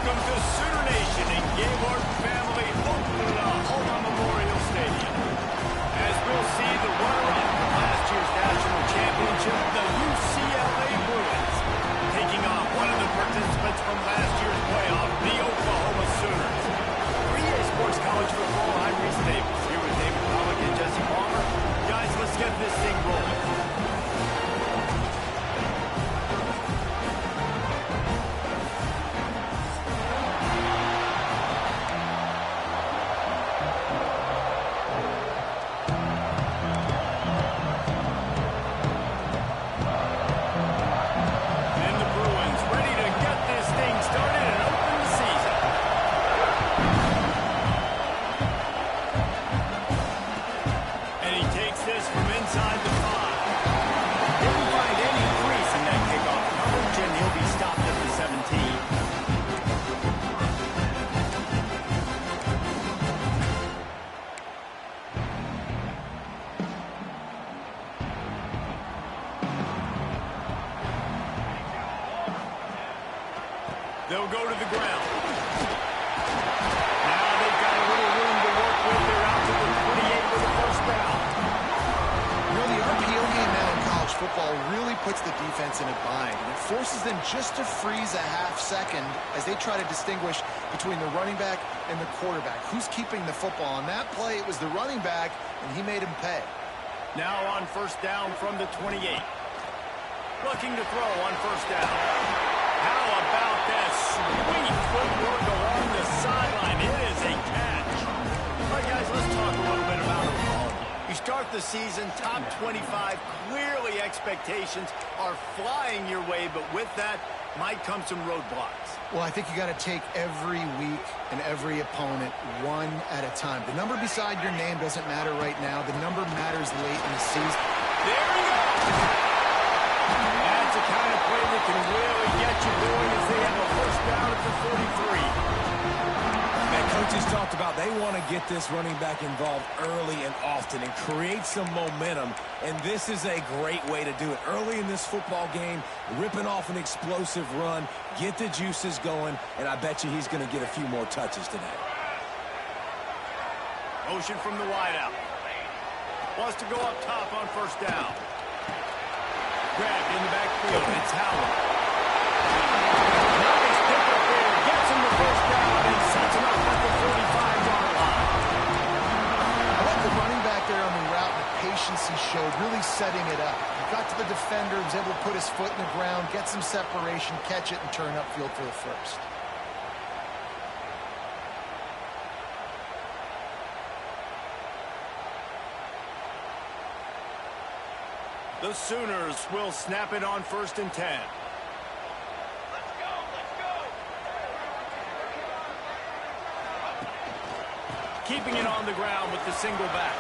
Welcome to Sooner Nation and Gaylord family opening up Home Memorial Stadium. As we'll see the runner-up from last year's national championship, the UCLA Bruins, taking on one of the participants from last year's playoff, the Oklahoma Sooners. For EA Sports College Football, I'm Reese Davis, here with David Pollock and Jesse Palmer. Guys, let's get this thing rolling. They'll go to the ground. Now they've got a little room to work with. They're out to the 28 with the first down. You know, the RPO game now in college football really puts the defense in a bind, and it forces them just to freeze a half second as they try to distinguish between the running back and the quarterback. Who's keeping the football? On that play, it was the running back, and he made him pay. Now on first down from the 28. Looking to throw on first down. How about that sweet footwork along the sideline? It is a catch. All right, guys, let's talk a little bit about Oklahoma. You start the season top 25. Clearly expectations are flying your way, but with that might come some roadblocks. Well, I think you got to take every week and every opponent one at a time. The number beside your name doesn't matter right now. The number matters late in the season. There we go. That's the kind of play that can really get you going as they have a first down at the 43. And coaches talked about they want to get this running back involved early and often and create some momentum, and this is a great way to do it. Early in this football game, ripping off an explosive run, get the juices going, and I bet you he's going to get a few more touches today. Motion from the wideout. Wants to go up top on first down. Grabbed in the backfield. It's Howard. Nice pick up there. Gets him the first down and sets him up at the 45-yard line. I like the running back there on the route and the patience he showed, really setting it up. He got to the defender, was able to put his foot in the ground, get some separation, catch it, and turn upfield for the first. The Sooners will snap it on first and 10. Let's go, let's go. Keeping it on the ground with the single back.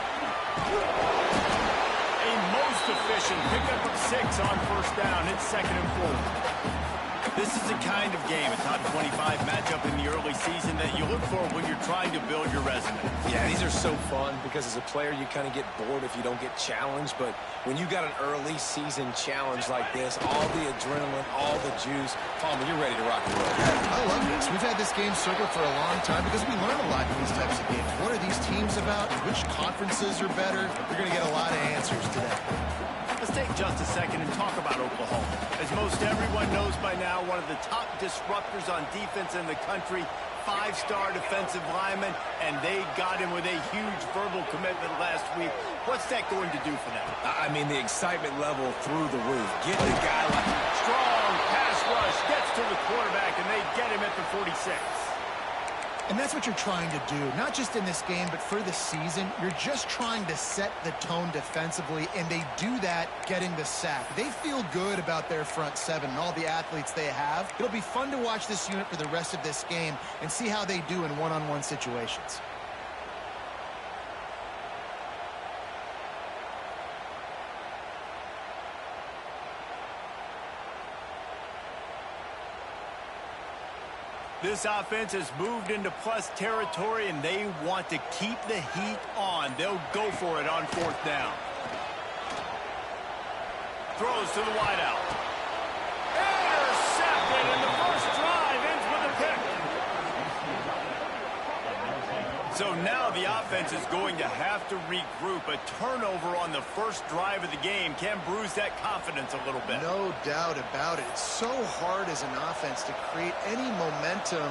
A most efficient pickup of 6 on first down. It's 2nd and 4. This is the kind of game, a top 25 matchup in the early season that you look for when you're trying to build your resume. Yeah, these are so fun because as a player you kind of get bored if you don't get challenged, but when you got an early season challenge like this, all the adrenaline, all the juice, Palmer, you're ready to rock and roll. I love this. We've had this game circled for a long time because we learn a lot in these types of games. What are these teams about? Which conferences are better? You're going to get a lot of answers today. Let's take just a second and talk about Oklahoma. As most everyone knows by now, one of the top disruptors on defense in the country, 5-star defensive lineman, and they got him with a huge verbal commitment last week. What's that going to do for them? I mean, the excitement level through the roof. Getting a guy like strong pass rush, gets to the quarterback, and they get him at the 46. And that's what you're trying to do, not just in this game, but for the season. You're just trying to set the tone defensively, and they do that getting the sack. They feel good about their front seven and all the athletes they have. It'll be fun to watch this unit for the rest of this game and see how they do in one-on-one situations. This offense has moved into plus territory, and they want to keep the heat on. They'll go for it on fourth down. Throws to the wideout. Intercepted, and the first drive ends with a pick. now the offense is going to have to regroup. A turnover on the first drive of the game can bruise that confidence a little bit. No doubt about it. It's so hard as an offense to create any momentum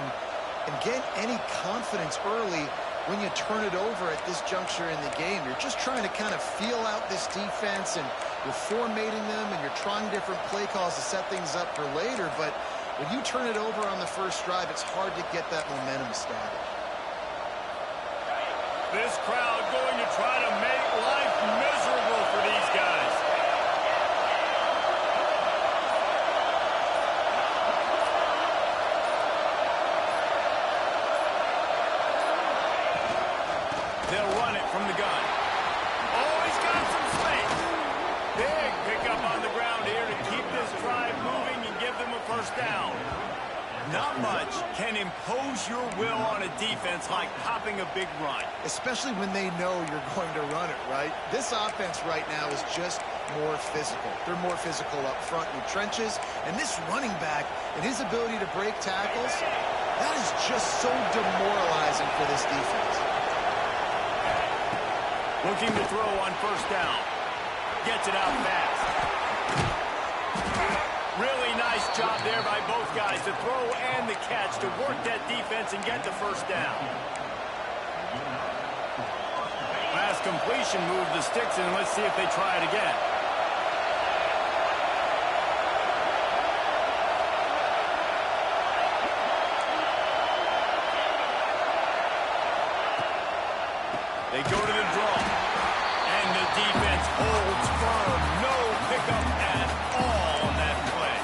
and get any confidence early when you turn it over at this juncture in the game. You're just trying to kind of feel out this defense, and you're formatting them, and you're trying different play calls to set things up for later. But when you turn it over on the first drive, it's hard to get that momentum started. This crowd going to try to make life miserable for these guys. They'll run it from the gun. Oh, he's got some space. Big pickup on the ground here to keep this drive moving and give them a first down. Not much can impose your will on a defense like popping a big run. Especially when they know you're going to run it, right? This offense right now is just more physical. They're more physical up front in the trenches. And this running back and his ability to break tackles, that is just so demoralizing for this defense. Looking to throw on first down. Gets it out fast. Really nice job there by both guys, the throw and the catch, to work that defense and get the first down. Pass completion, move the sticks, and let's see if they try it again. They go to the draw, and the defense holds firm. No pickup at all on that play.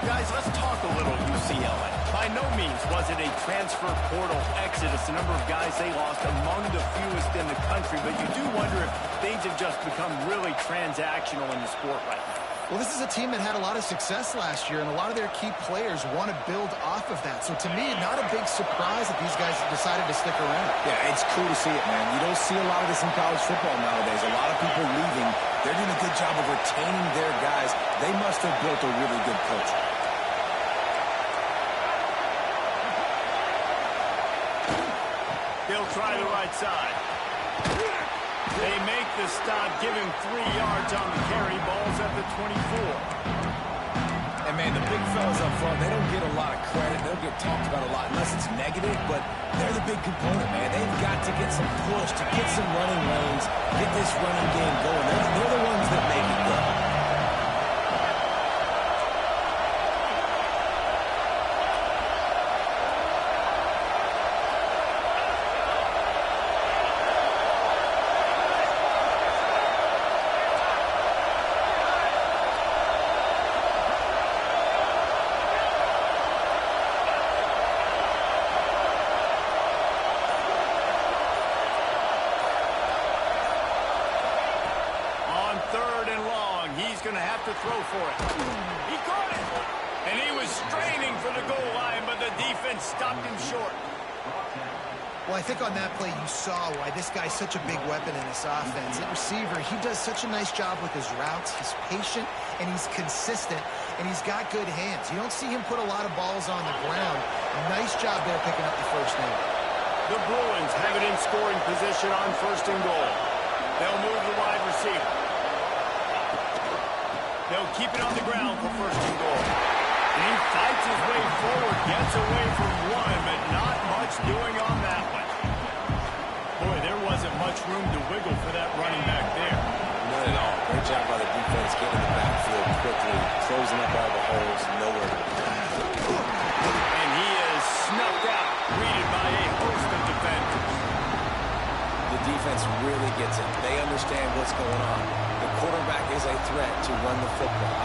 Guys, let's talk a little UCLA. By no means was it a transfer portal exodus. The number of guys they lost among the fewest in the country, but you do wonder if things have just become really transactional in the sport right now. Well, this is a team that had a lot of success last year, and a lot of their key players want to build off of that. So to me, not a big surprise that these guys have decided to stick around. Yeah, it's cool to see it, man. You don't see a lot of this in college football nowadays. A lot of people leaving. They're doing a good job of retaining their guys. They must have built a really good culture. They'll try the right side. They make the stop, give him 3 yards on the carry. Ball's at the 24. And, man, the big fellas up front, they don't get a lot of credit. They'll get talked about a lot unless it's negative, but they're the big component, man. They've got to get some push, to get some running lanes, get this running game going. They're the ones that make it go. Going to have to throw for it. He caught it! And he was straining for the goal line, but the defense stopped him short. Well, I think on that play you saw why this guy's such a big weapon in this offense. At receiver, he does such a nice job with his routes. He's patient, and he's consistent, and he's got good hands. You don't see him put a lot of balls on the ground. Nice job there picking up the first down. The Bruins have it in scoring position on first and goal. They'll move the wide receiver. They'll keep it on the ground for first and goal. And he fights his way forward, gets away from one, but not much doing on that one. Boy, there wasn't much room to wiggle for that running back there. None at all. Great job by the defense getting in the backfield quickly, closing up all the holes, nowhere to go. And he is snuffed out, greeted by a host of defenders. The defense really gets it. They understand what's going on. The quarterback is a threat to run the football.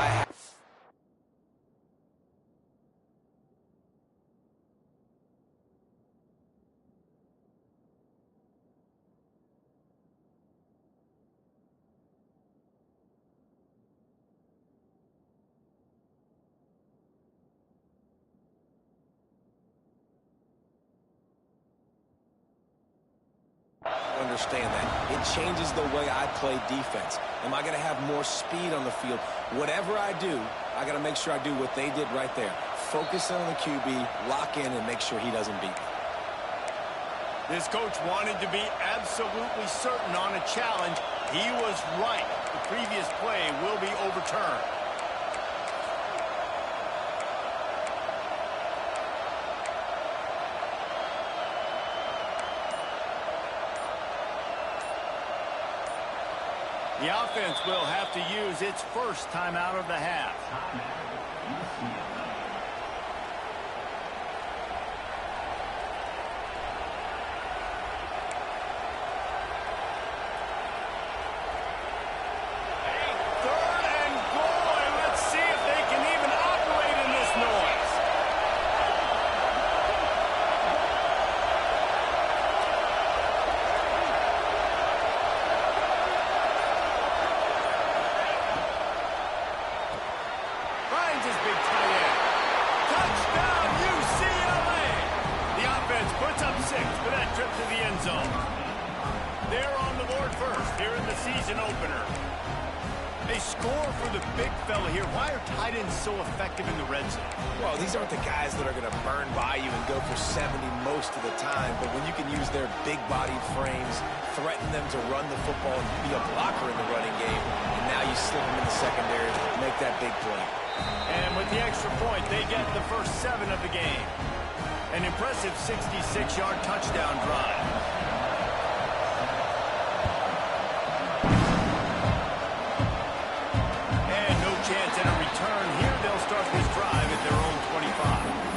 Understand that. It changes the way I play defense. Am I going to have more speed on the field? Whatever I do, I got to make sure I do what they did right there. Focus on the QB, lock in, and make sure he doesn't beat me. This coach wanted to be absolutely certain on a challenge. He was right. The previous play will be overturned. The offense will have to use its first timeout of the half. Third and goal, and let's see if they can even operate in this noise. Finds his big tight end. Touchdown, UCLA! The offense puts up 6 for that trip to the end zone. They're on the board first here in the season opener. They score for the big fella here. Why are tight ends so effective in the red zone? Well, these aren't the guys that are going to burn by you and go for 70 most of the time, but when you can use their big-bodied frames, threaten them to run the football and be a blocker in the running game, and now you slip them in the secondary, make that big play. And with the extra point, they get the first 7 of the game. An impressive 66-yard touchdown drive. And no chance at a return here. They'll start this drive at their own 25.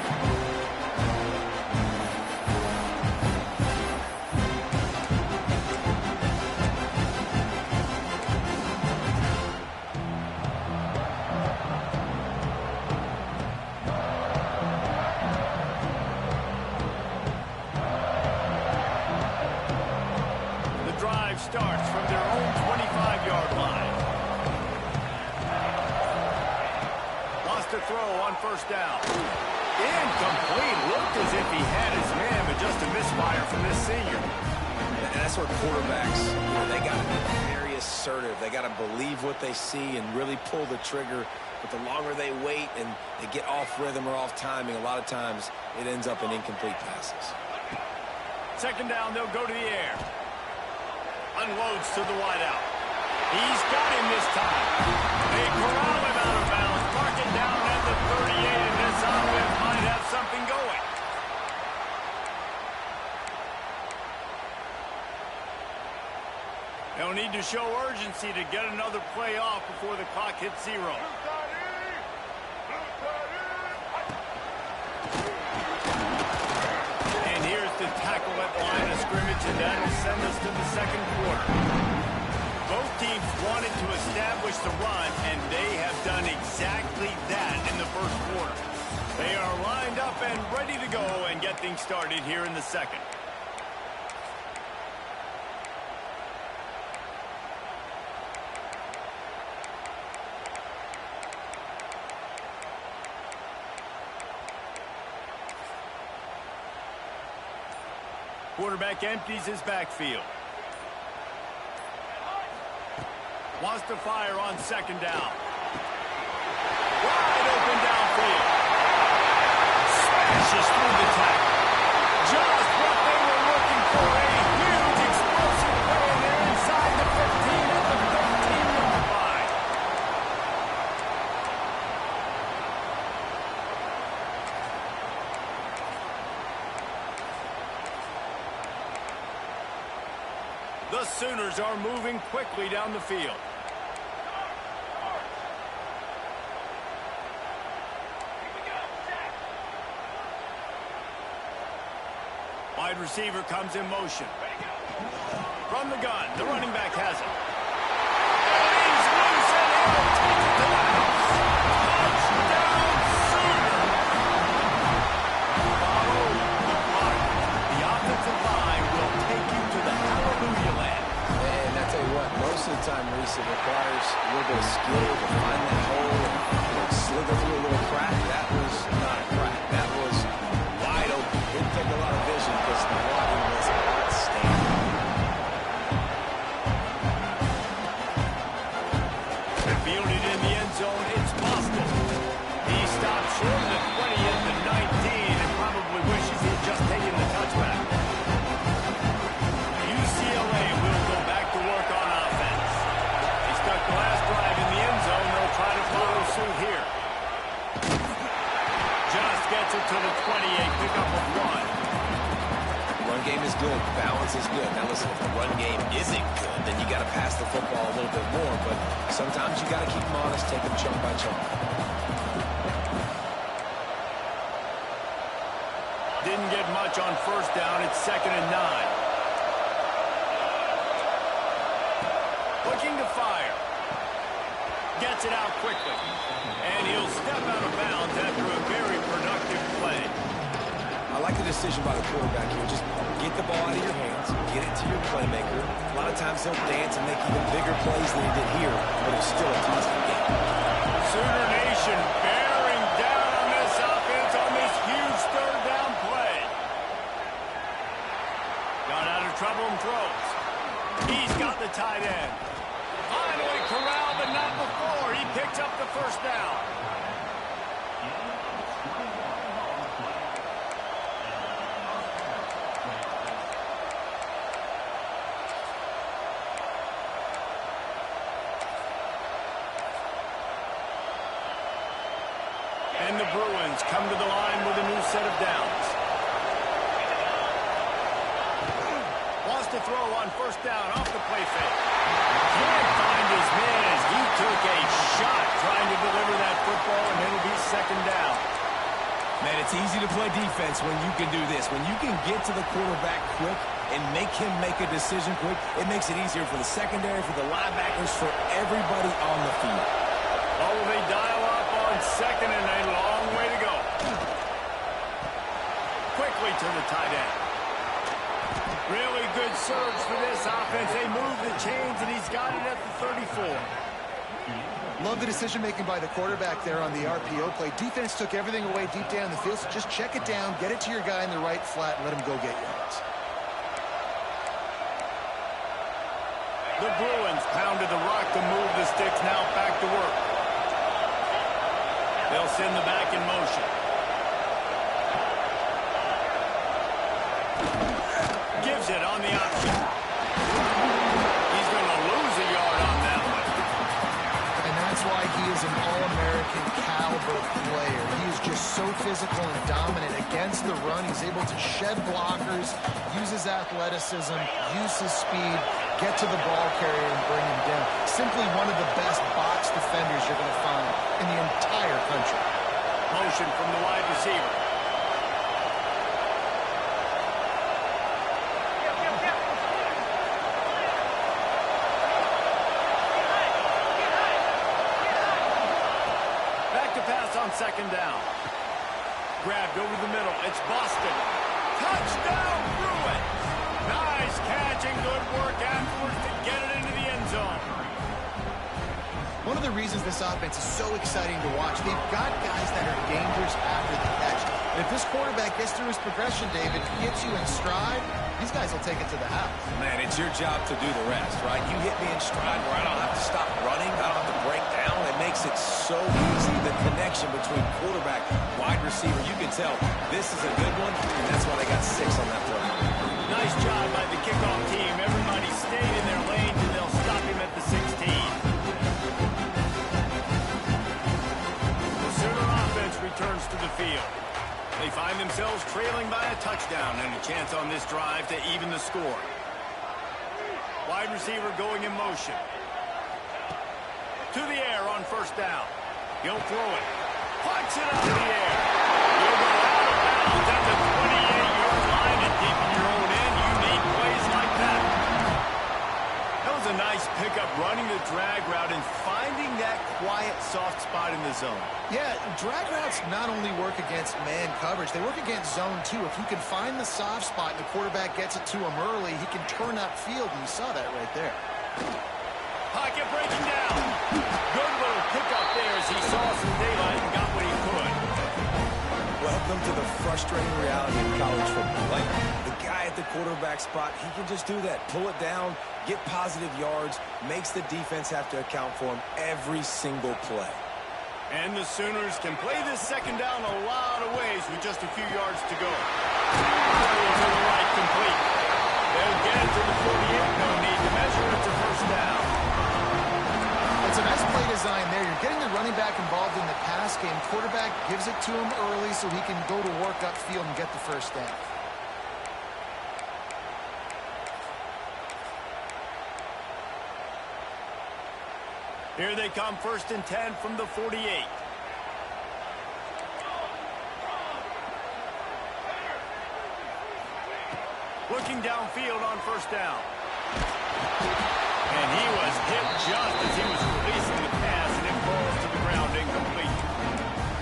The drive starts from their own 25-yard line. Lost a throw on first down. Incomplete. Looked as if he had his man, but just a misfire from this senior. And that's where quarterbacks, they got to be very assertive. They got to believe what they see and really pull the trigger. But the longer they wait and they get off rhythm or off timing, a lot of times it ends up in incomplete passes. Second down, they'll go to the air. Unloads to the wideout. He's got him this time. They corral him out of bounds. Mark it down at the 38, and this offense might have something going. They'll need to show urgency to get another play off before the clock hits 0. And here's the tackle at the line of scrimmage, and that'll send us to the second quarter. Both teams wanted to establish the run, and they have done exactly that in the first quarter. They are lined up and ready to go and get things started here in the second. Quarterback empties his backfield. Wants to fire on second down. Wide open downfield. Smashes through the tackle. Just what they were looking for. A huge explosive play, and they're inside the 15 at the 13-yard line. The Sooners are moving quickly down the field. Wide receiver comes in motion. From the gun, the running back has it. And he's loose, and he'll take it to the house. Touchdown, Sooner! Follow the block. The offensive line will take you to the hallelujah land. And I tell you what, most of the time, Reese, it requires a little bit of skill to find that hole and slither through a little crack. That was not a crack. That was wide open. Didn't take a lot of vision because the blocking was outstanding. Fielded in the end zone, it's Boston. He stopped short of the 20 at the 19 and probably wishes he'd just taken the touchback. good. Balance is good. Now, listen, if the run game isn't good, then you got to pass the football a little bit more. But sometimes you got to keep them honest, take them chunk by chunk. Didn't get much on first down. It's 2nd and 9. Looking to fire. Gets it out quickly. And he'll step out of bounds after a very productive play. I like the decision by the quarterback here. Just get the ball out of your hands, get it to your playmaker. A lot of times he'll dance and make even bigger plays than he did here, but it's still a touchdown game. Sooner Nation bearing down on this offense on this huge 3rd down play. Got out of trouble and throws. He's got the tight end. Finally corralled, but not before. He picks up the first down. And the Bruins come to the line with a new set of downs. Wants to throw on first down off the play fake. Can't find his man as he took a shot trying to deliver that football, and it'll be 2nd down. Man, it's easy to play defense when you can do this. When you can get to the quarterback quick and make him make a decision quick, it makes it easier for the secondary, for the linebackers, for everybody on the field. Oh, will they dial up on 2nd and a long way to go. Quickly to the tight end. Really good surge for this offense. They move the chains, and he's got it at the 34. Love the decision-making by the quarterback there on the RPO play. Defense took everything away deep down the field, so just check it down, get it to your guy in the right flat, and let him go get yards. The Bruins pounded the rock to move the sticks, now back to work. They'll send the back in motion. Gives it on the option. He's going to lose a yard on that one. And that's why he is an All-American caliber player. He is just so physical and dominant against the run. He's able to shed blockers, use his athleticism, use his speed, get to the ball carrier and bring him down. Simply one of the best box defenders you're going to find in the entire country. Motion from the wide receiver. Back to pass on 2nd down. Grabbed over the middle. It's Boston. Touchdown, Bruins! Nice catch and good work afterwards to get it into the end zone. One of the reasons this offense is so exciting to watch, they've got guys that are dangerous after the catch. And if this quarterback gets through his progression, David, gets you in stride, these guys will take it to the house. Man, it's your job to do the rest, right? You hit me in stride where I don't have to stop running, I don't have to break down. It makes it so easy. The connection between quarterback, wide receiver, you can tell this is a good one, and that's why they got 6 on that play. Nice job by the kickoff team. Everybody stayed in their lanes, and they'll stop him at the 16. The Sooner offense returns to the field. They find themselves trailing by a touchdown and a chance on this drive to even the score. Wide receiver going in motion. To the air on first down. He'll throw it. Punch it out of the air. He'll go out of bounds at the 28-yard line, and deep in your own end, you need plays like that. That was a nice pickup, running the drag route and finding that quiet, soft spot in the zone. Yeah, drag routes not only work against man coverage, they work against zone too. If you can find the soft spot and the quarterback gets it to him early, he can turn upfield, and you saw that right there. Pocket breaking down. Good little pickup there as he saw some daylight and got what he could. Welcome to the frustrating reality of college football. Like, the guy at the quarterback spot, he can just do that. Pull it down, get positive yards, makes the defense have to account for him every single play. And the Sooners can play this 2nd down a lot of ways with just a few yards to go. To the right, complete. They'll get it to the 48. No need to measure it to first down. It's a nice play design there. You're getting the running back involved in the pass game. Quarterback gives it to him early so he can go to work upfield and get the first down. Here they come, 1st and 10 from the 48. Looking downfield on 1st down. And he was hit just as he was releasing the pass, and it falls to the ground incomplete.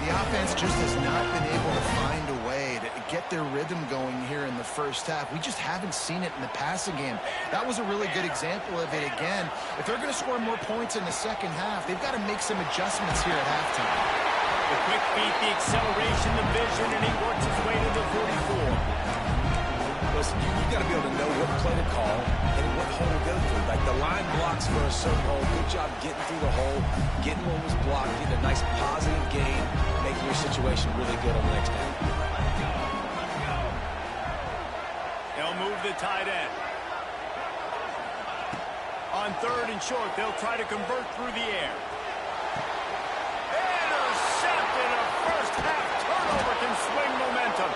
The offense just has not been able to find a way to get their rhythm going here in the first half. We just haven't seen it in the passing game. That was a really good example of it again. If they're going to score more points in the second half, they've got to make some adjustments here at halftime. The quick feet, the acceleration, the vision, and he works his way to the 44. Listen, you got to be able to know what play to call and what hole to go through. Like the line blocks for a certain hole. Good job getting through the hole, getting what was blocked, getting a nice positive gain, making your situation really good on the next down. They'll move the tight end. On 3rd and short, they'll try to convert through the air. Intercepted! A first-half turnover can swing momentum.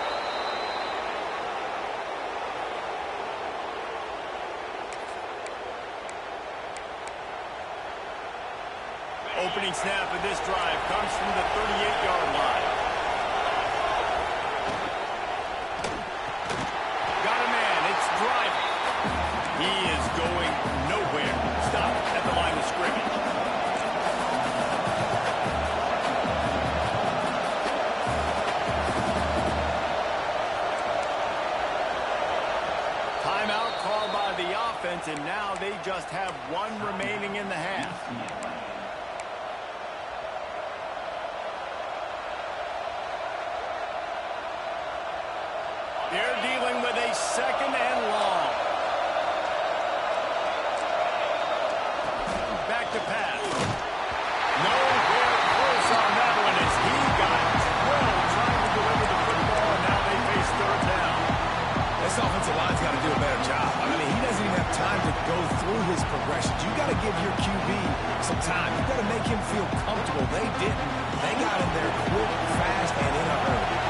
Opening snap of this drive comes from the 38-yard line. Got a man. It's driving. He is going nowhere. Stop at the line of scrimmage. Timeout called by the offense, and now they just have one remaining in the half. They're dealing with a 2nd and long. Back to pass. Nowhere close on that one as he got 12 trying to deliver the football, and now they face 3rd down. This offensive line's got to do a better job. I mean, he doesn't even have time to go through his progressions. You got to give your QB some time. You got to make him feel comfortable. They didn't. They got him there quick, fast, and in a hurry.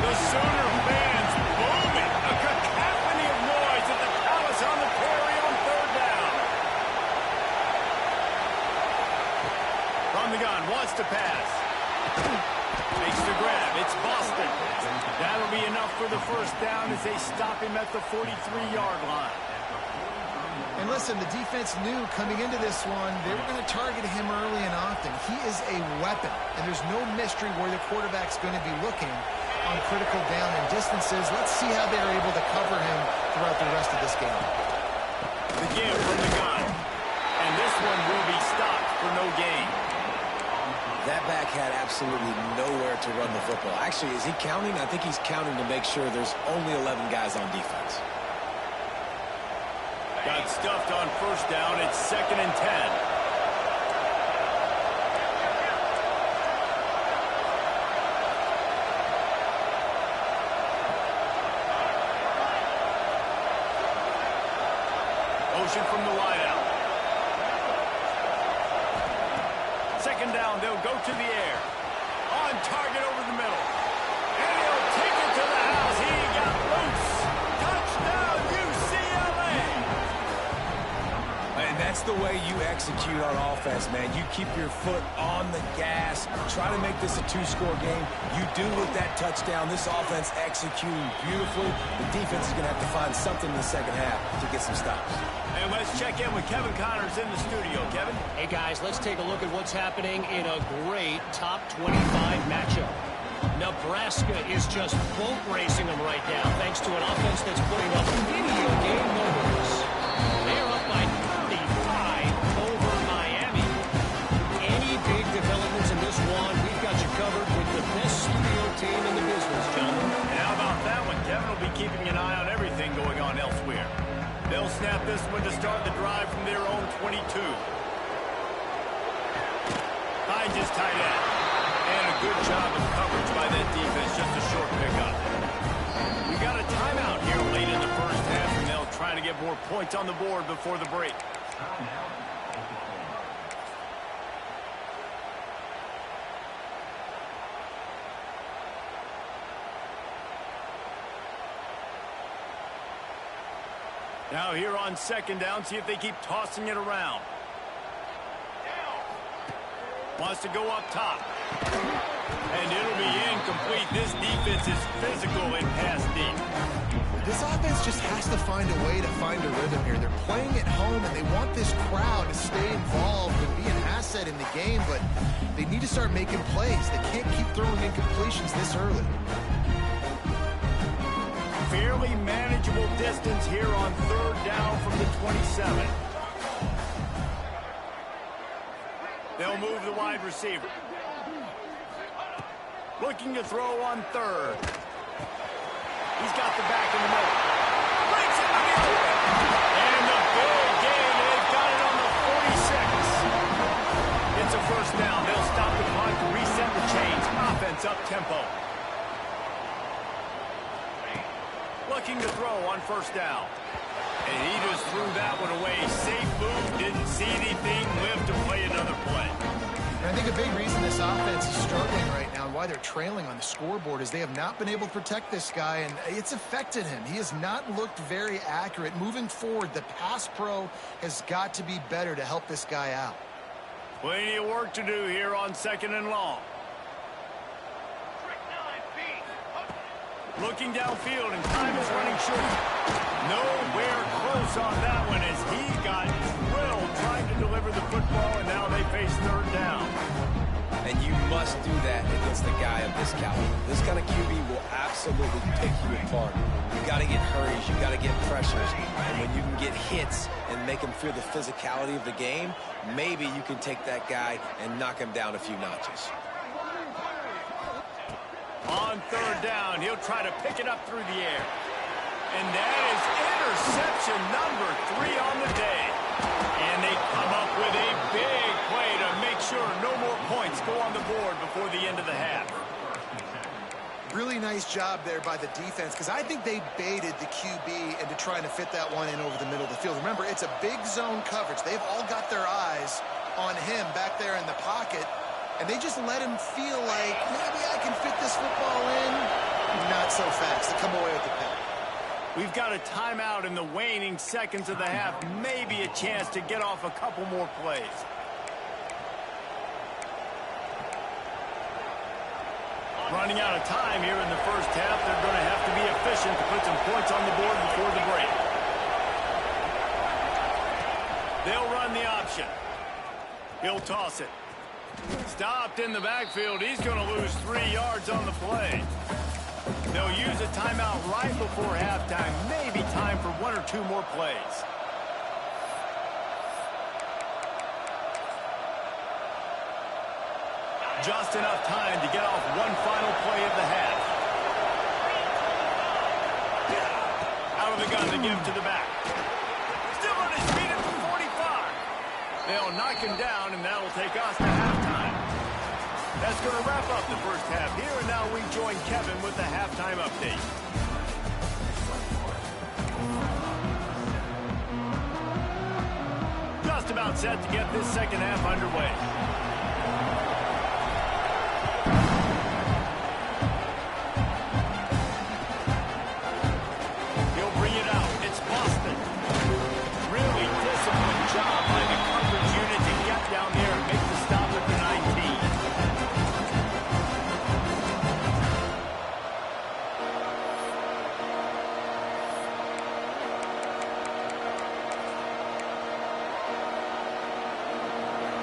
The Sooner fans booming. A cacophony of noise at the Palace on the Prairie on 3rd down. From the gun, wants to pass. Makes the grab. It's Boston. That'll be enough for the 1st down as they stop him at the 43-yard line. And listen, the defense knew coming into this one, they were going to target him early and often. He is a weapon, and there's no mystery where the quarterback's going to be looking on critical down and distances. Let's see how they're able to cover him throughout the rest of this game. The give from the gun. And this one will be stopped for no gain. That back had absolutely nowhere to run the football. Actually, is he counting? I think he's counting to make sure there's only 11 guys on defense. Got stuffed on 1st down. It's 2nd and 10. Motion from the wideout. 2nd down, they'll go to the air. On target over the middle. And he'll take it to the house. He got loose. Touchdown, UCLA. And that's the way you execute on offense, man. You keep your foot on the gas. Try to make this a 2-score game. You do with that touchdown. This offense executing beautifully. The defense is going to have to find something in the second half to get some stops. And let's check in with Kevin Connors in the studio. Kevin? Hey, guys, let's take a look at what's happening in a great top 25 matchup. Nebraska is just boat racing them right now, thanks to an offense that's putting up video game numbers. They're up by 35 over Miami. Any big developments in this one, we've got you covered with the best studio team in the business, gentlemen. And how about that one? Kevin will be keeping an eye on everything going on elsewhere. They'll snap this one to start the drive from their own 22. Finds his tight end. And a good job of coverage by that defense. Just a short pickup. We got a timeout here late in the first half, and they'll try to get more points on the board before the break. Now here on 2nd down, see if they keep tossing it around. Wants to go up top. And it'll be incomplete. This defense is physical and pass deep. This offense just has to find a way to find a rhythm here. They're playing at home, and they want this crowd to stay involved and be an asset in the game, but they need to start making plays. They can't keep throwing incompletions this early. Fairly manageable distance here on third down from the 27. They'll move the wide receiver. Looking to throw on third. He's got the back in the middle. Breaks it into it. And the big gain. They've got it on the 46. It's a first down. They'll stop the punt to reset the chains. Offense up tempo. Looking to throw on first down. And he just threw that one away. Safe move. Didn't see anything. Lived to play another play. And I think a big reason this offense is struggling right now and why they're trailing on the scoreboard is they have not been able to protect this guy, and it's affected him. He has not looked very accurate. Moving forward, the pass pro has got to be better to help this guy out. Plenty of work to do here on second and long. Looking downfield, and time is running short. Nowhere close on that one as he got drilled trying to deliver the football, and now they face third down. And you must do that against a guy of this caliber. This kind of QB will absolutely pick you apart. You got to get hurries, you got to get pressures, and when you can get hits and make him feel the physicality of the game, maybe you can take that guy and knock him down a few notches. On third down, he'll try to pick it up through the air. And that is interception number 3 on the day. And they come up with a big play to make sure no more points go on the board before the end of the half. Really nice job there by the defense, because I think they baited the QB into trying to fit that one in over the middle of the field. Remember, it's a big zone coverage. They've all got their eyes on him back there in the pocket. And they just let him feel like, maybe I can fit this football in. Not so fast. They come away with the pick. We've got a timeout in the waning seconds of the half. Maybe a chance to get off a couple more plays. Running out of time here in the first half. They're going to have to be efficient to put some points on the board before the break. They'll run the option. He'll toss it. Stopped in the backfield. He's going to lose 3 yards on the play. They'll use a timeout right before halftime. Maybe time for 1 or 2 more plays. Just enough time to get off one final play of the half. Out of the gun to give to the back. Still on his feet at the 45. They'll knock him down, and that'll take us to halftime. That's going to wrap up the first half here, and now we join Kevin with the halftime update. Just about set to get this second half underway. He'll bring it out. It's Boston. Really disciplined job by the coverage unit to get down there and make the stop at the 19.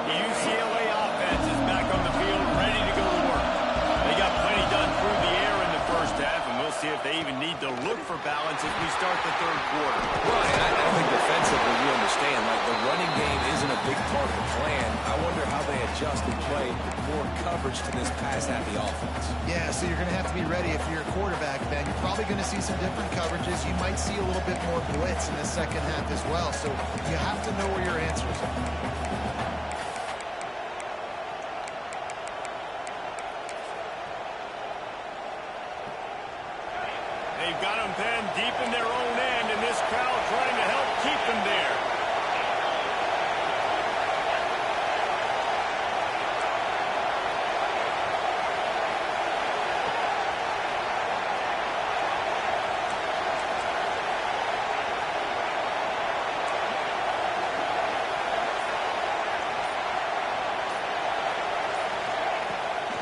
The UCLA offense is back on the field, ready to go to work. They got plenty done through the air in the first half, and we'll see if they even need to look for balance as we start the third quarter. Right, I think defensively you understand, like the running game isn't a big part of the plan. I wonder how they adjust and play more coverage to this pass-happy offense. Yeah, so you're going to have to be ready if you're a quarterback, Ben. You're probably going to see some different coverages. You might see a little bit more blitz in the second half as well. So you have to know where your answers are. They've got them pinned deep in their own end, and this crowd trying to help keep them there.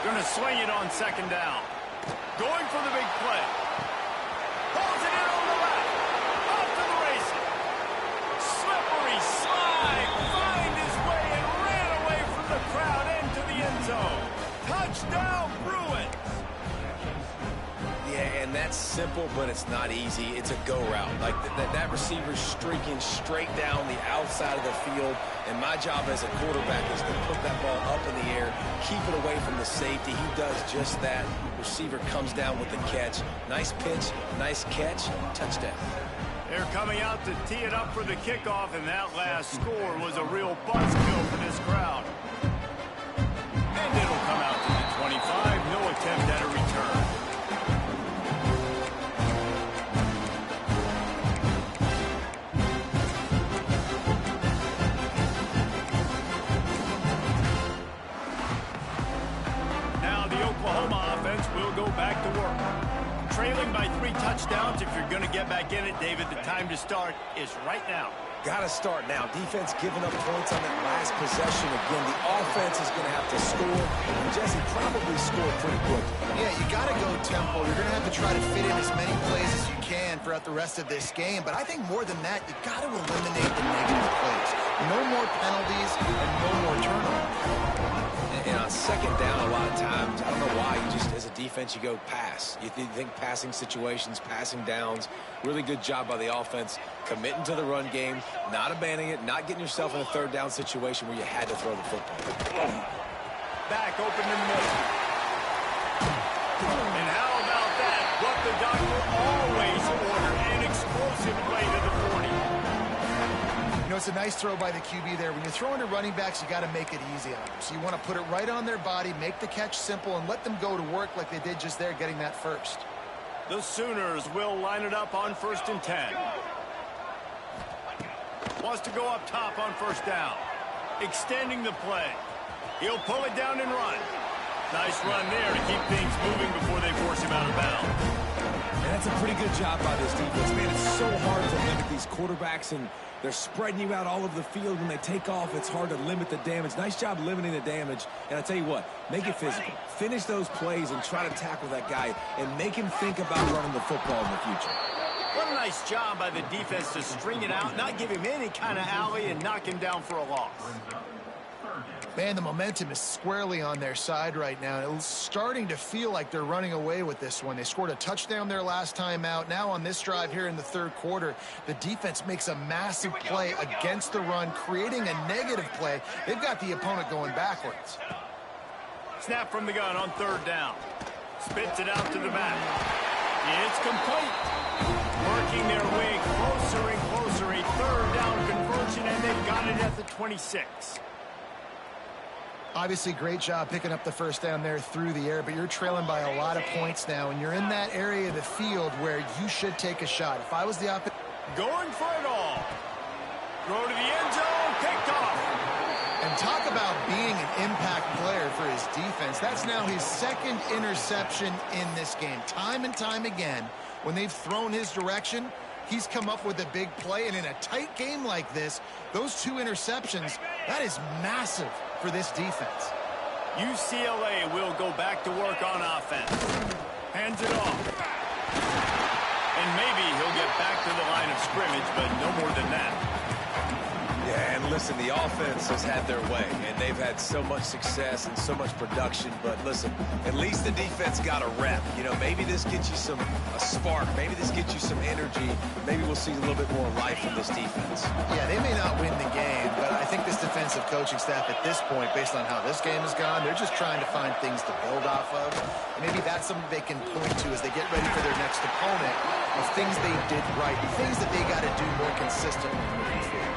Going to swing it on second down. Going for the big play. Pulls it in on the left. Off to the races. Slippery slide. Find his way and ran away from the crowd into the end zone. Touchdown, Bruins. Yeah, and that's simple, but it's not easy. It's a go route. Like that receiver's streaking straight down the outside of the field, and my job as a quarterback is to put that ball up in the air, keep it away from the safety. He does just that. Receiver comes down with the catch. Nice pitch, nice catch, touchdown. They're coming out to tee it up for the kickoff, and that last score was a real buzzkill for this crowd. And it'll come out to the 25. No attempt at a return. Oklahoma offense will go back to work. Trailing by 3 touchdowns. If you're going to get back in it, David, the time to start is right now. Got to start now. Defense giving up points on that last possession. Again, the offense is going to have to score. And Jesse probably scored pretty quick. Yeah, you got to go tempo. You're going to have to try to fit in as many plays as you can throughout the rest of this game. But I think more than that, you got to eliminate the negative plays. No more penalties and no more turnovers. And on second down, a lot of times, I don't know why, you just, as a defense, you go pass. You think passing situations, passing downs. Really good job by the offense, committing to the run game, not abandoning it, not getting yourself in a third down situation where you had to throw the football. Back open in the middle. And how about that? What the doctor always ordered, an explosive play to the 40. You know, it's a nice throw by the QB there. When you're throwing to running backs, you got to make it easy on them. So you want to put it right on their body, make the catch simple, and let them go to work like they did just there, getting that first. The Sooners will line it up on 1st and 10. Wants to go up top on 1st down. Extending the play. He'll pull it down and run. Nice run there to keep things moving before they force him out of bounds. And that's a pretty good job by this defense, man. It's so hard to limit these quarterbacks, and they're spreading you out all over the field. When they take off, it's hard to limit the damage. Nice job limiting the damage. And I tell you what, make it physical. Finish those plays and try to tackle that guy and make him think about running the football in the future. What a nice job by the defense to string it out, not give him any kind of alley, and knock him down for a loss. Man, the momentum is squarely on their side right now. It's starting to feel like they're running away with this one. They scored a touchdown their last time out. Now on this drive here in the 3rd quarter, the defense makes a massive play against the run, creating a negative play. They've got the opponent going backwards. Snap from the gun on 3rd down. Spits it out to the back. It's complete. Working their way closer and closer. A 3rd down conversion, and they've got it at the 26. Obviously, great job picking up the 1st down there through the air, but you're trailing by a lot of points now, and you're in that area of the field where you should take a shot. If I was the offense... Going for it all. Throw to the end zone, picked off. And talk about being an impact player for his defense. That's now his 2nd interception in this game. Time and time again, when they've thrown his direction, he's come up with a big play, and in a tight game like this, those 2 interceptions, that is massive for this defense. UCLA will go back to work on offense. Hands it off. And maybe he'll get back to the line of scrimmage, but no more than that. Yeah, and listen, the offense has had their way, and they've had so much success and so much production. But listen, at least the defense got a rep. You know, maybe this gets you a spark. Maybe this gets you some energy. Maybe we'll see a little bit more life from this defense. Yeah, they may not win the game, but I think this defensive coaching staff at this point, based on how this game has gone, they're just trying to find things to build off of. And maybe that's something they can point to as they get ready for their next opponent of things they did right, things that they got to do more consistently moving forward.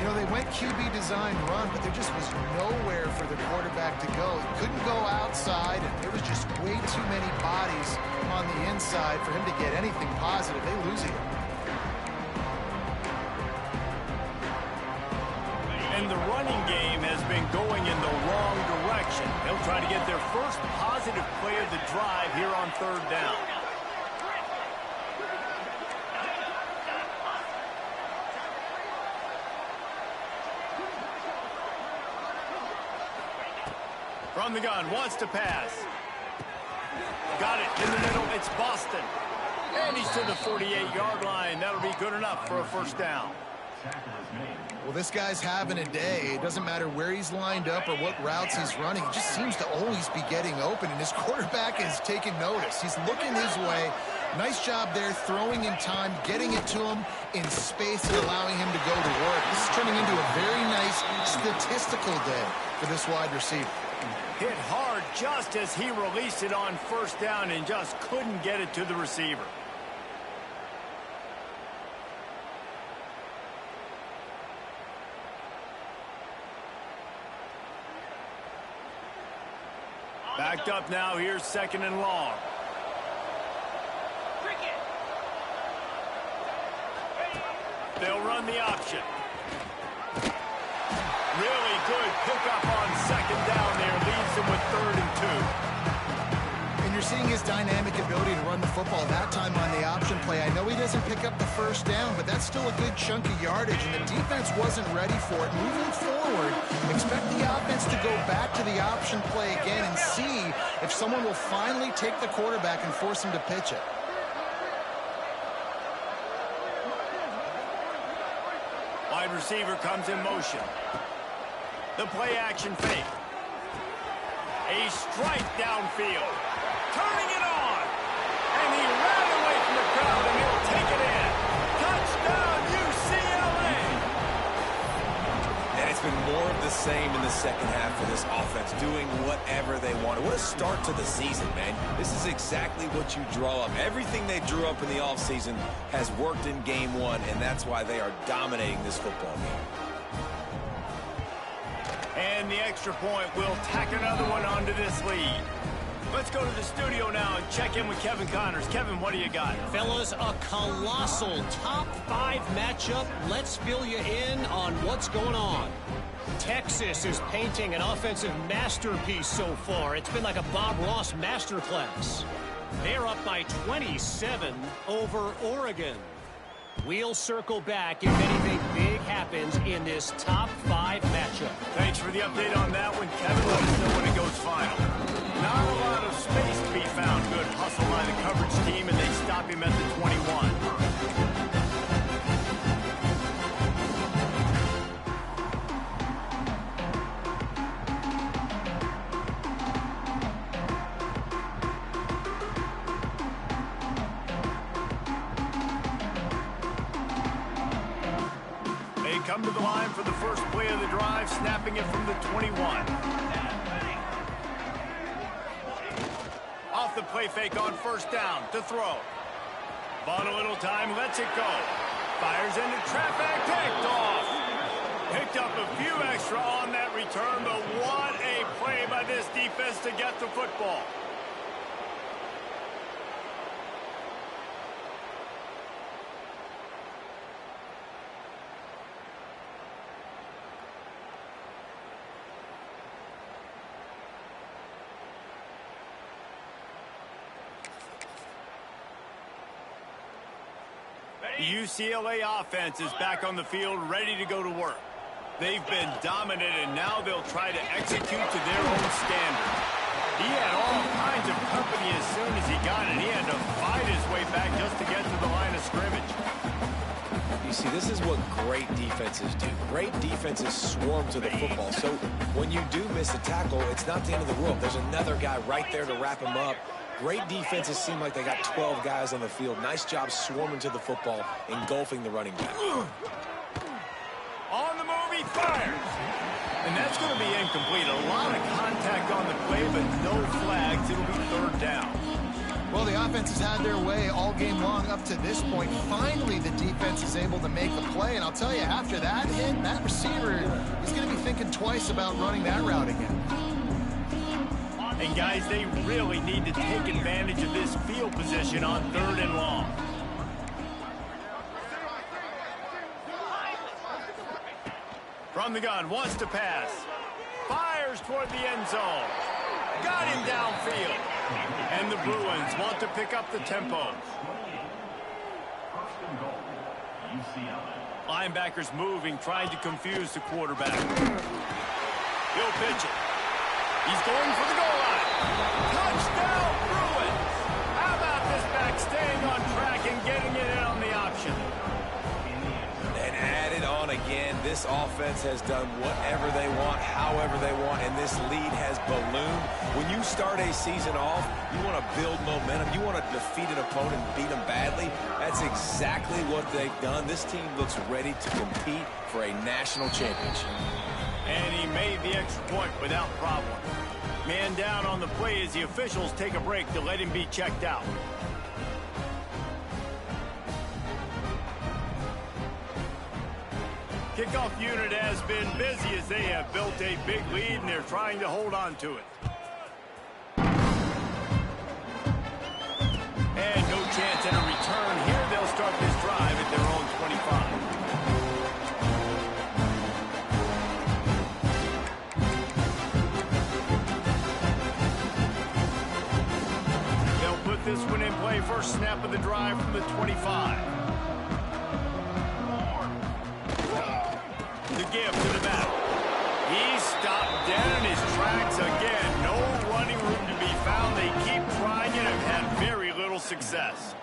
You know, they went QB design run, but there just was nowhere for the quarterback to go. He couldn't go outside, and there was just way too many bodies on the inside for him to get anything positive. They lose it. And the running game has been going in the wrong direction. They'll try to get their first positive play of the drive here on 3rd down. From the gun, wants to pass. Got it in the middle. It's Boston. And he's to the 48-yard line. That'll be good enough for a first down. Well, this guy's having a day. It doesn't matter where he's lined up or what routes he's running. He just seems to always be getting open, and his quarterback is taking notice. He's looking his way. Nice job there, throwing in time, getting it to him in space and allowing him to go to work. This is turning into a very nice statistical day for this wide receiver. Hit hard just as he released it on first down and just couldn't get it to the receiver. Backed up now. Here's second and long. They'll run the option. Really good pickup on second down there. Leaves them with 3rd and 2. And you're seeing his dynamic ability to run the football that time on the option play. I know he doesn't pick up the first down, but that's still a good chunk of yardage, and the defense wasn't ready for it. Moving forward, expect the offense to go back to the option play again and see if someone will finally take the quarterback and force him to pitch it. Wide receiver comes in motion. The play action fake. A strike downfield. Turning it on. And he ran away from the crowd, and he'll take it in. Touchdown, UCLA. And it's been more of the same in the second half for this offense, doing whatever they want. What a start to the season, man. This is exactly what you draw up. Everything they drew up in the offseason has worked in game one, and that's why they are dominating this football game. And the extra point will tack another one onto this lead. Let's go to the studio now and check in with Kevin Connors. Kevin, what do you got? Fellas, a colossal top 5 matchup. Let's fill you in on what's going on. Texas is painting an offensive masterpiece so far. It's been like a Bob Ross masterclass. They're up by 27 over Oregon. We'll circle back if anything big happens in this top 5 matchup. Thanks for the update on that one, Kevin. Let us know when it goes final. Not a lot of space to be found. Good hustle by the coverage team, and they stop him at the 21. Come to the line for the first play of the drive, snapping it from the 21. Off the play fake on first down to throw. Bought a little time, lets it go. Fires into traffic, picked off. Picked up a few extra on that return, but what a play by this defense to get the football. The UCLA offense is back on the field, ready to go to work. They've been dominant, and now they'll try to execute to their own standard. He had all kinds of company as soon as he got it. He had to fight his way back just to get to the line of scrimmage. You see, this is what great defenses do. Great defenses swarm to the football. So when you do miss a tackle, it's not the end of the world. There's another guy right there to wrap him up. Great defenses seem like they got 12 guys on the field. Nice job swarming to the football, engulfing the running back. On the move, he fires. And that's going to be incomplete. A lot of contact on the play, but no flags. It'll be third down. Well, the offense has had their way all game long up to this point. Finally, the defense is able to make a play. And I'll tell you, after that hit, that receiver is going to be thinking twice about running that route again. And, guys, they really need to take advantage of this field position on 3rd and long. From the gun, wants to pass. Fires toward the end zone. Got him downfield. And the Bruins want to pick up the tempo. Linebackers moving, trying to confuse the quarterback. He'll pitch it. He's going for the goal line. Touchdown, Bruins. How about this back staying on track and getting it in on the option? And added on again, this offense has done whatever they want, however they want, and this lead has ballooned. When you start a season off, you want to build momentum. You want to defeat an opponent and beat them badly. That's exactly what they've done. This team looks ready to compete for a national championship. And he made the extra point without problem. Man down on the play as the officials take a break to let him be checked out. Kickoff unit has been busy as they have built a big lead and they're trying to hold on to it. And no chance at a return here. They'll start this drive at their own 25. This one in play, first snap of the drive from the 25. The give to the back. He stopped dead in his tracks again. No running room to be found. They keep trying it and have had very little success.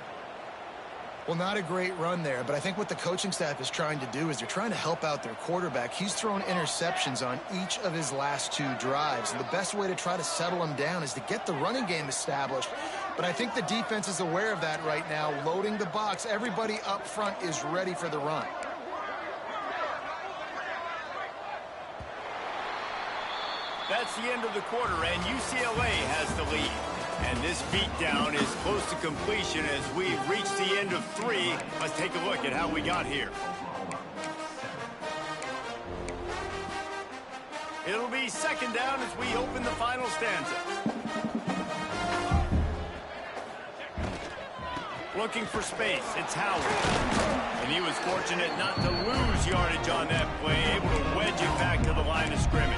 Well, not a great run there, but I think what the coaching staff is trying to do is they're trying to help out their quarterback. He's thrown interceptions on each of his last 2 drives, and the best way to try to settle him down is to get the running game established. But I think the defense is aware of that right now, loading the box. Everybody up front is ready for the run. That's the end of the quarter, and UCLA has the lead. And this beatdown is close to completion as we've reached the end of 3. Let's take a look at how we got here. It'll be second down as we open the final stanza. Looking for space, it's Howard. And he was fortunate not to lose yardage on that play, able to wedge it back to the line of scrimmage.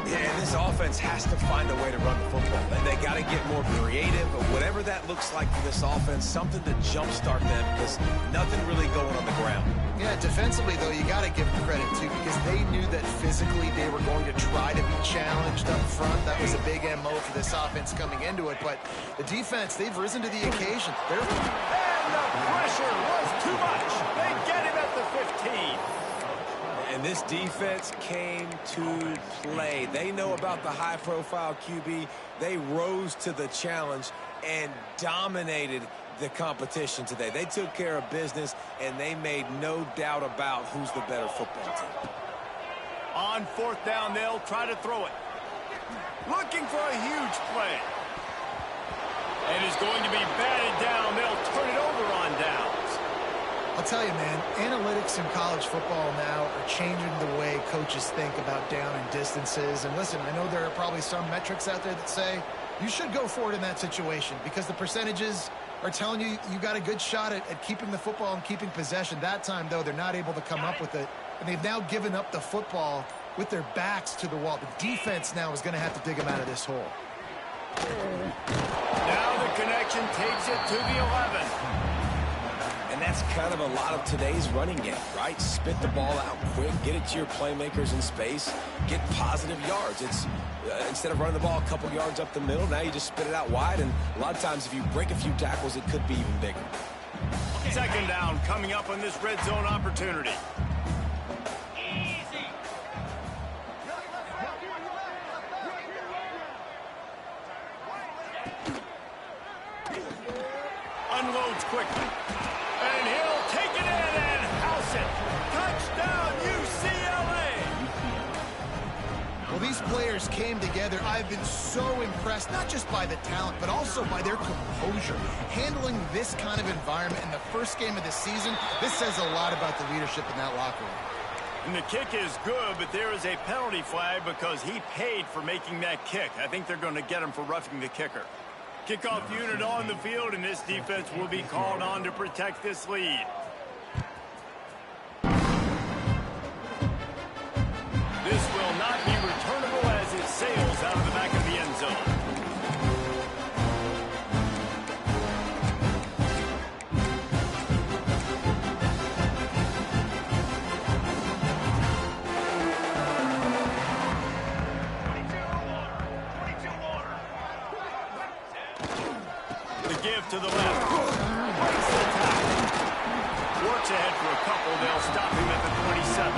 Yeah, and this offense has to find a way to run the football. They got to get more creative, or whatever that looks like for this offense, something to jumpstart them, because nothing really going on the ground. Yeah, defensively, though, you got to give them credit, too, because they knew that physically they were going to try to be challenged up front. That was a big MO for this offense coming into it. But the defense, they've risen to the occasion. And the pressure was too much. They get him at the 15. And this defense came to play. They know about the high-profile QB. They rose to the challenge and dominated the competition today. They took care of business, and they made no doubt about who's the better football team. On 4th down, they'll try to throw it. Looking for a huge play. And is going to be batted down. They'll turn it over on downs. I'll tell you, man, analytics in college football now are changing the way coaches think about down and distances. And listen, I know there are probably some metrics out there that say you should go for it in that situation because the percentages are telling you you got a good shot at keeping the football and keeping possession. That time, though, they're not able to come up with it. And they've now given up the football with their backs to the wall. The defense now is going to have to dig them out of this hole. Now the connection takes it to the 11. And that's kind of a lot of today's running game, right? Spit the ball out quick, get it to your playmakers in space, get positive yards. It's instead of running the ball a couple yards up the middle, now you just spit it out wide, and a lot of times if you break a few tackles, it could be even bigger. Second down coming up on this red zone opportunity. Unloads quickly. And he'll take it in and house it. Touchdown, UCLA! Well, these players came together. I've been so impressed, not just by the talent, but also by their composure. Handling this kind of environment in the first game of the season, this says a lot about the leadership in that locker room. And the kick is good, but there is a penalty flag because he paid for making that kick. I think they're going to get him for roughing the kicker. Kickoff unit on the field, and this defense will be called on to protect this lead. This will not be returnable as it sails out of the back of the end zone. give to the left. Breaks the tackle. Works ahead for a couple. They'll stop him at the 27.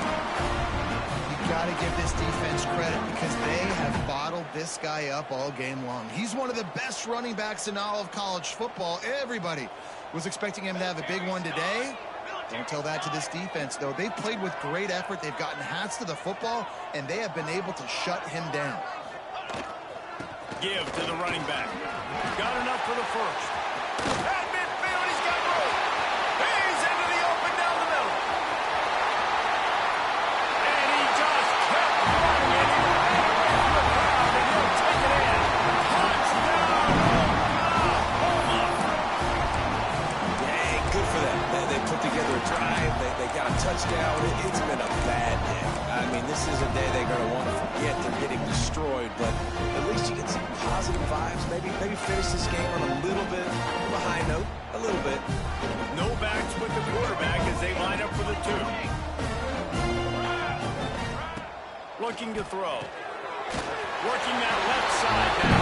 You got to give this defense credit because they have bottled this guy up all game long. He's one of the best running backs in all of college football. Everybody was expecting him to have a big one today. Don't tell that to this defense, though. They've played with great effort. They've gotten hats to the football, and they have been able to shut him down. Give to the running back. Got enough for the first. At midfield, he's got room. He's into the open down the middle. And he just kept running, and he ran away from the crowd, and he'll take it in. Touchdown, Oklahoma. Dang, good for them. They put together a drive. They got a touchdown. It's been a bad day. I mean, this is a day they're going to want to forget. They're getting destroyed, but at least you get some positive vibes. Maybe finish this game on a little bit of a high note. A little bit. No backs with the quarterback as they line up for the 2. Looking to throw. Working that left side now.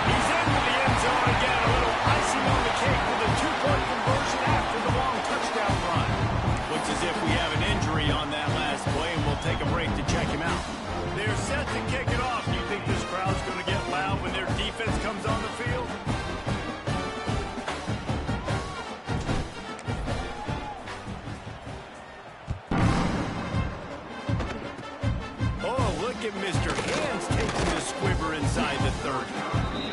He's into the end zone again. A little icing on the cake with a 2-point conversion after the long touchdown run. Looks as if we have an injury on that last play, and we'll take a break to check him out. They're set to kick it off. Do you think this crowd's going to get loud when their defense comes on the field? Oh, look at Mr. Hands taking the squibber inside the 30.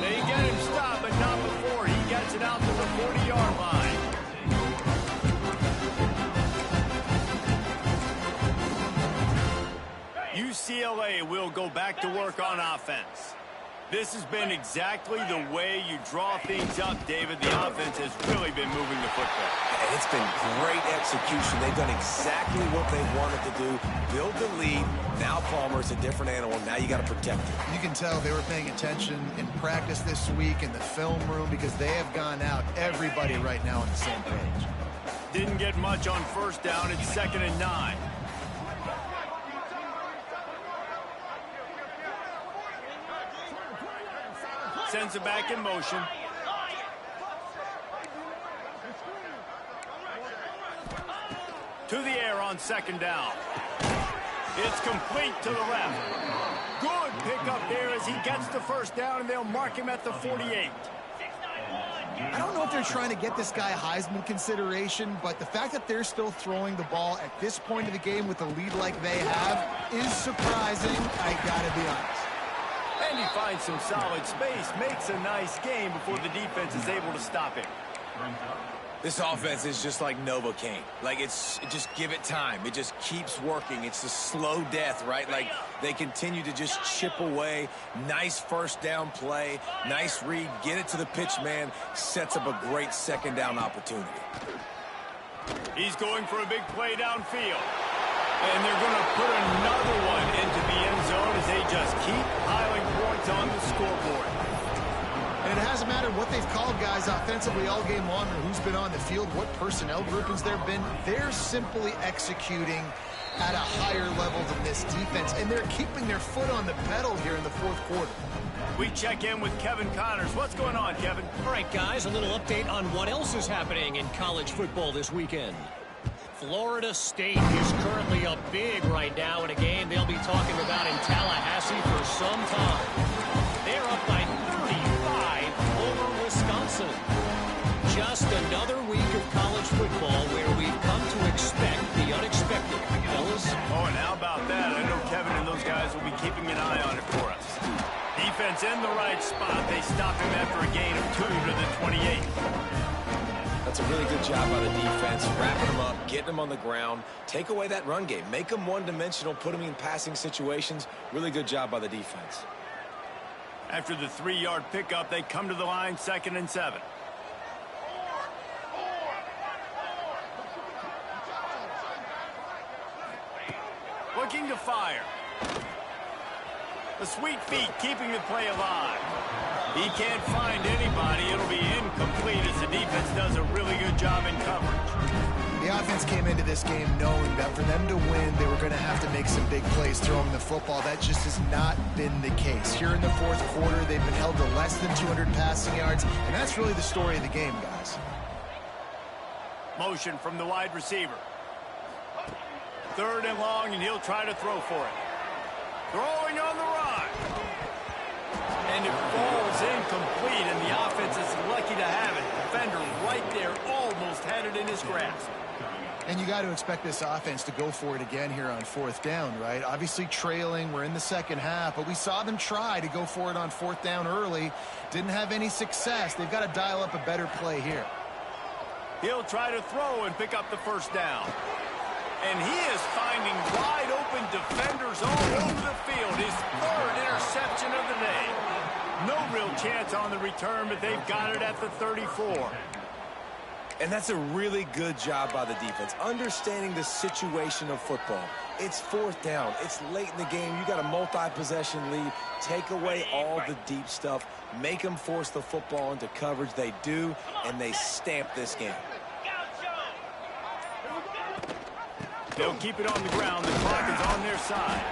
They get him stopped, but not before he gets it out to the 40-yard line. UCLA will go back to work on offense. This has been exactly the way you draw things up, David. The offense has really been moving the football. And it's been great execution. They've done exactly what they wanted to do. Build the lead. Now Palmer's a different animal. Now you got to protect him. You can tell they were paying attention in practice this week in the film room because they have gone out, everybody right now on the same page. Didn't get much on first down. It's 2nd and 9. Sends it back in motion. To the air on 2nd down. It's complete to the left. Good pickup there as he gets the first down, and they'll mark him at the 48. I don't know if they're trying to get this guy Heisman consideration, but the fact that they're still throwing the ball at this point of the game with a lead like they have is surprising, I gotta be honest. And he finds some solid space, makes a nice game before the defense is able to stop him. This offense is just like Novocaine. Like, just give it time. It just keeps working. It's a slow death, right? Like, they continue to just chip away. Nice first down play. Nice read. Get it to the pitch man. Sets up a great 2nd down opportunity. He's going for a big play downfield. And they're going to put another one into the end zone as they just keep piling points on the scoreboard. And it hasn't mattered what they've called guys offensively all game long or who's been on the field, what personnel groupings there have been. They're simply executing at a higher level than this defense, and they're keeping their foot on the pedal here in the 4th quarter. We check in with Kevin Connors. What's going on, Kevin? All right, guys, a little update on what else is happening in college football this weekend. Florida State is currently up big right now in a game they'll be talking about in Tallahassee for some time. They're up by 35 over Wisconsin. Just another week of college football where we've come to expect the unexpected, fellas. Oh, and how about that? I know Kevin and those guys will be keeping an eye on it for us. Defense in the right spot. They stop him after a gain of 2 to the 28. That's a really good job by the defense, wrapping them up, getting them on the ground, take away that run game, make them one-dimensional, put them in passing situations. Really good job by the defense. After the 3-yard pickup, they come to the line, 2nd and 7. Looking to fire. The sweet feet keeping the play alive. He can't find anybody. It'll be incomplete as the defense does a really good job in coverage. The offense came into this game knowing that for them to win, they were going to have to make some big plays throwing the football. That just has not been the case. Here in the fourth quarter, they've been held to less than 200 passing yards, and that's really the story of the game, guys. Motion from the wide receiver. 3rd and long, and he'll try to throw for it. Throwing on the run. And it falls incomplete, and the offense is lucky to have it. Defender right there almost had it in his grasp. And you got to expect this offense to go for it again here on 4th down, right? Obviously trailing, we're in the second half, but we saw them try to go for it on 4th down early. Didn't have any success. They've got to dial up a better play here. He'll try to throw and pick up the 1st down. And he is finding wide open defenders all over the field. His 3rd interception of the day. No real chance on the return, but they've got it at the 34. And that's a really good job by the defense, understanding the situation of football. It's 4th down. It's late in the game. You got a multi-possession lead. Take away all the deep stuff. Make them force the football into coverage. They do, and they stamp this game. They'll keep it on the ground. The clock is on their side.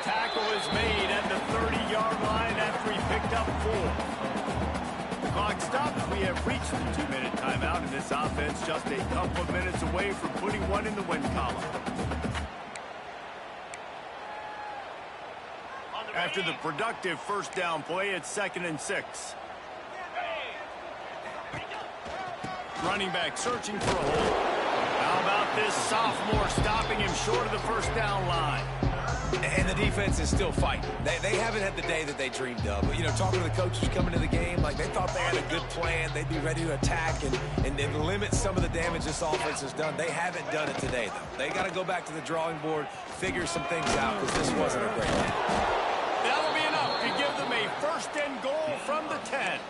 Tackle is made at the 30-yard line after he picked up 4. Clock stops. We have reached the 2-minute timeout, and this offense just a couple of minutes away from putting one in the win column. After the productive 1st down play, it's 2nd and 6. Running back searching for a hole. How about this sophomore stopping him short of the 1st down line? And the defense is still fighting. They haven't had the day that they dreamed of. But, you know, talking to the coaches coming to the game, like they thought they had a good plan. They'd be ready to attack and limit some of the damage this offense has done. They haven't done it today, though. They got to go back to the drawing board, figure some things out, because this wasn't a great game. That'll be enough to give them a 1st and goal from the 10.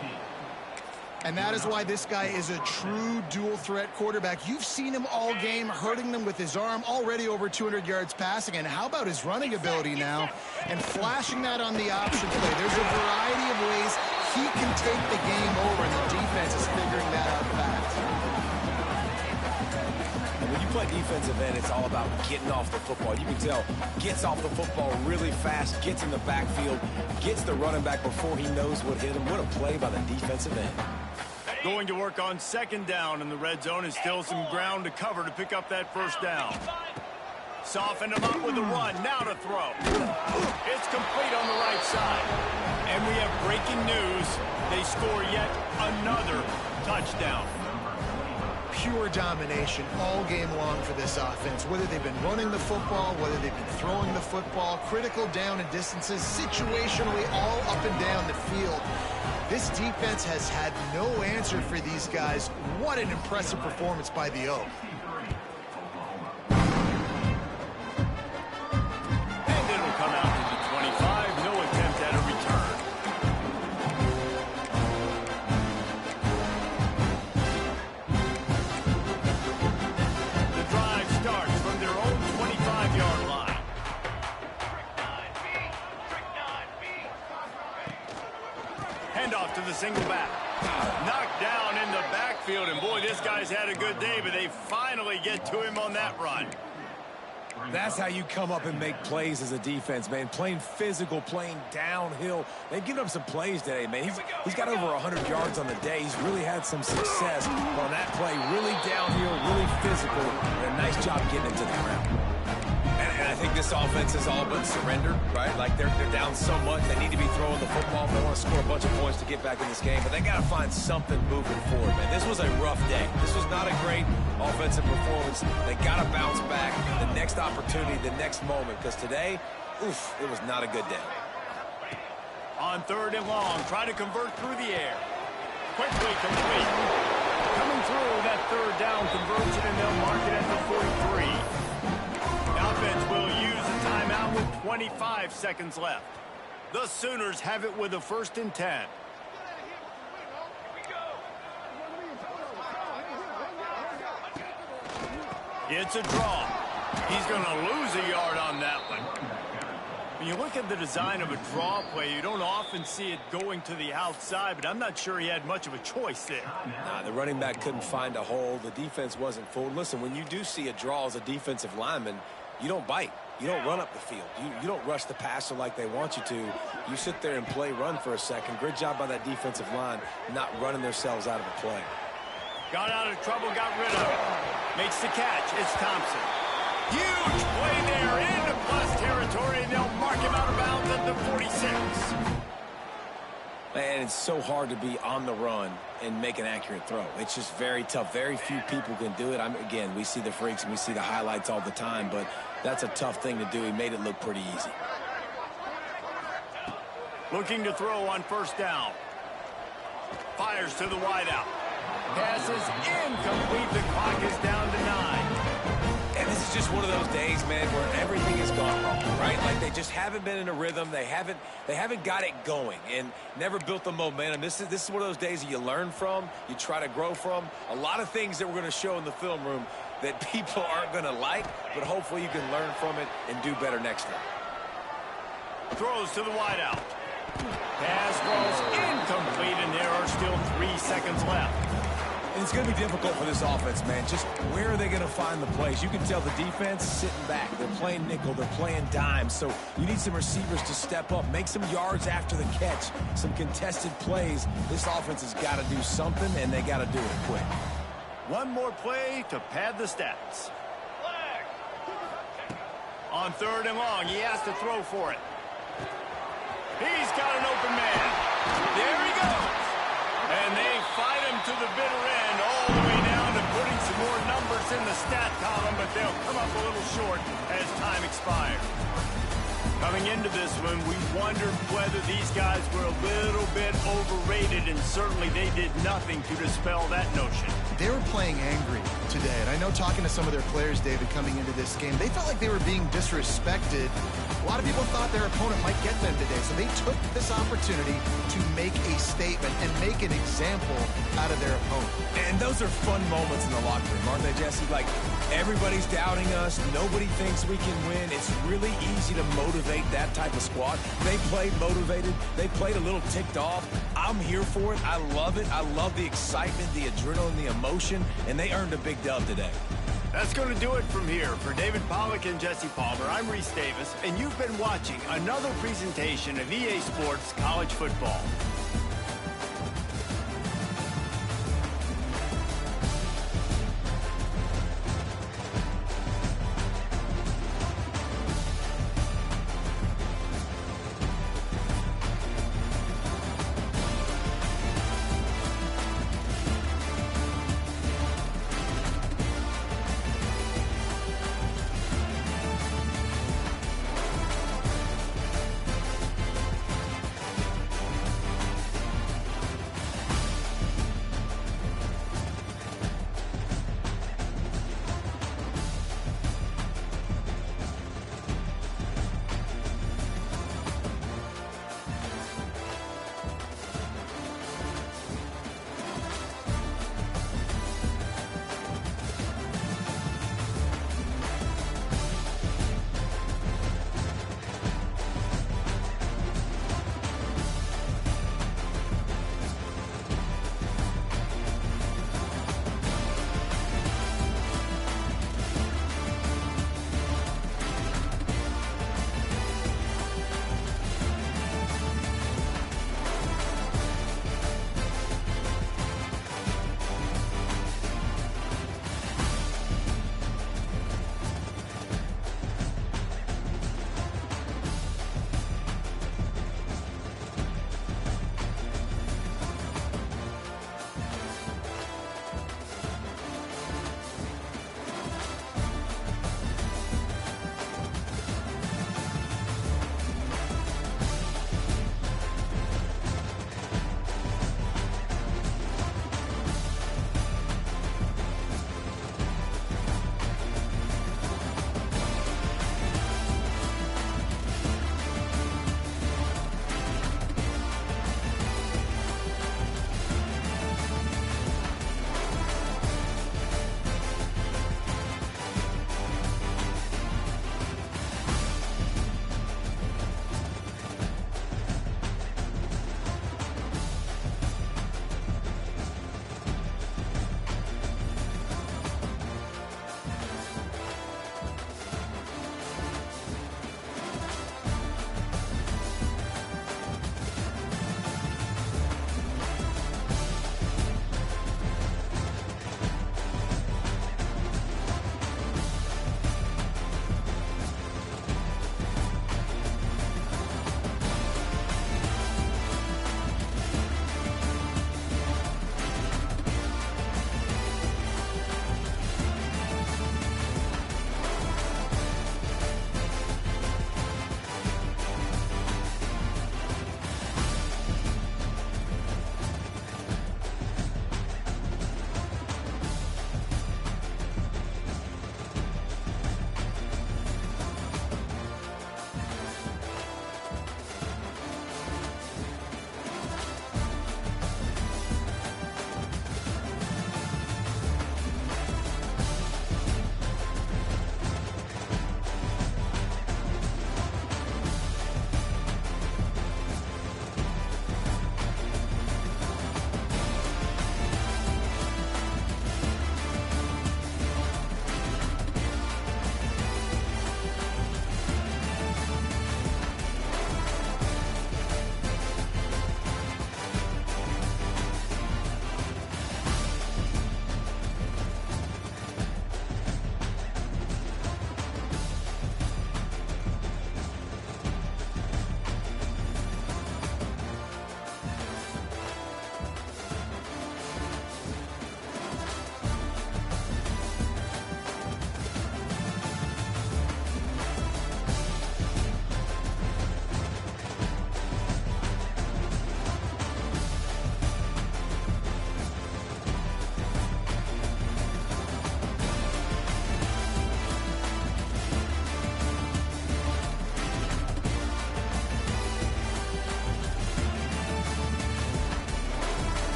And that is why this guy is a true dual-threat quarterback. You've seen him all game, hurting them with his arm, already over 200 yards passing. And how about his running ability now? And flashing that on the option play. There's a variety of ways he can take the game over, and the defense is figuring that out fast. When you play defensive end, it's all about getting off the football. You can tell, gets off the football really fast, gets in the backfield, gets the running back before he knows what hit him. What a play by the defensive end. Going to work on 2nd down in the red zone, and still some ground to cover to pick up that 1st down. Soften him up with a run, now to throw. It's complete on the right side. And we have breaking news. They score yet another touchdown. Pure domination all game long for this offense. Whether they've been running the football, whether they've been throwing the football, critical down and distances, situationally all up and down the field. This defense has had no answer for these guys. What an impressive performance by the O. And it'll come out to the 25. No attempt at a return. The drive starts from their own 25-yard line. Handoff to the single back. Knocked down in the backfield, and boy, this guy's had a good day, but they finally get to him on that run. That's how you come up and make plays as a defense, man. Playing physical, playing downhill. They've given up some plays today, man. He's got over 100 yards on the day. He's really had some success on that play. Really downhill, really physical, and a nice job getting into the ground. And I think this offense is all but surrendered, right? Like they're down so much, they need to be throwing the football. They want to score a bunch of points to get back in this game, but they got to find something moving forward, man. This was a rough day. This was not a great offensive performance. They got to bounce back the next opportunity, the next moment, because today, oof, it was not a good day. On 3rd and long, try to convert through the air. Quickly complete. Coming through that 3rd down conversion, and they'll mark it at the 43. Offense will use a timeout with 25 seconds left. The Sooners have it with a 1st and 10. It's a draw. He's going to lose a yard on that one. When you look at the design of a draw play, you don't often see it going to the outside, but I'm not sure he had much of a choice there. Nah, the running back couldn't find a hole. The defense wasn't full. Listen, when you do see a draw as a defensive lineman, you don't bite. You don't run up the field. You don't rush the passer like they want you to. You sit there and play run for a second. Great job by that defensive line not running themselves out of the play. Got out of trouble, got rid of it. Makes the catch. It's Thompson. Huge play there into plus territory, and they'll mark him out of bounds at the 46. Man, it's so hard to be on the run and make an accurate throw. It's just very tough. Very few people can do it. Again, we see the freaks and we see the highlights all the time, but that's a tough thing to do. He made it look pretty easy. Looking to throw on first down. Fires to the wideout. Passes incomplete. The clock is down to 9. And this is just one of those days, man, where everything has gone wrong, right? Like they just haven't been in a rhythm. They haven't got it going and never built the momentum. This is one of those days that you learn from, you try to grow from. A lot of things that we're going to show in the film room that people aren't going to like, but hopefully you can learn from it and do better next time. Throws to the wideout. Pass falls incomplete, and there are still 3 seconds left. And it's going to be difficult for this offense, man. Just where are they going to find the plays? You can tell the defense sitting back. They're playing nickel. They're playing dime. So you need some receivers to step up, make some yards after the catch, some contested plays. This offense has got to do something, and they got to do it quick. One more play to pad the stats. On 3rd and long, he has to throw for it. He's got an open man. There he goes. And they fight him to the bitter end, all the way down to putting some more numbers in the stat column, but they'll come up a little short as time expires. Coming into this one, we wondered whether these guys were a little bit overrated, and certainly they did nothing to dispel that notion. They were playing angry today, and I know talking to some of their players, David, coming into this game, they felt like they were being disrespected. A lot of people thought their opponent might get them today, so they took this opportunity to make a statement and make an example out of their opponent. And those are fun moments in the locker room, aren't they, Jesse? Like, everybody's doubting us. Nobody thinks we can win. It's really easy to motivate that type of squad. They played motivated. They played a little ticked off. I'm here for it. I love it. I love the excitement, the adrenaline, the emotion, and they earned a big dub today. That's going to do it from here. For David Pollack and Jesse Palmer, I'm Reese Davis, and you've been watching another presentation of EA Sports College Football.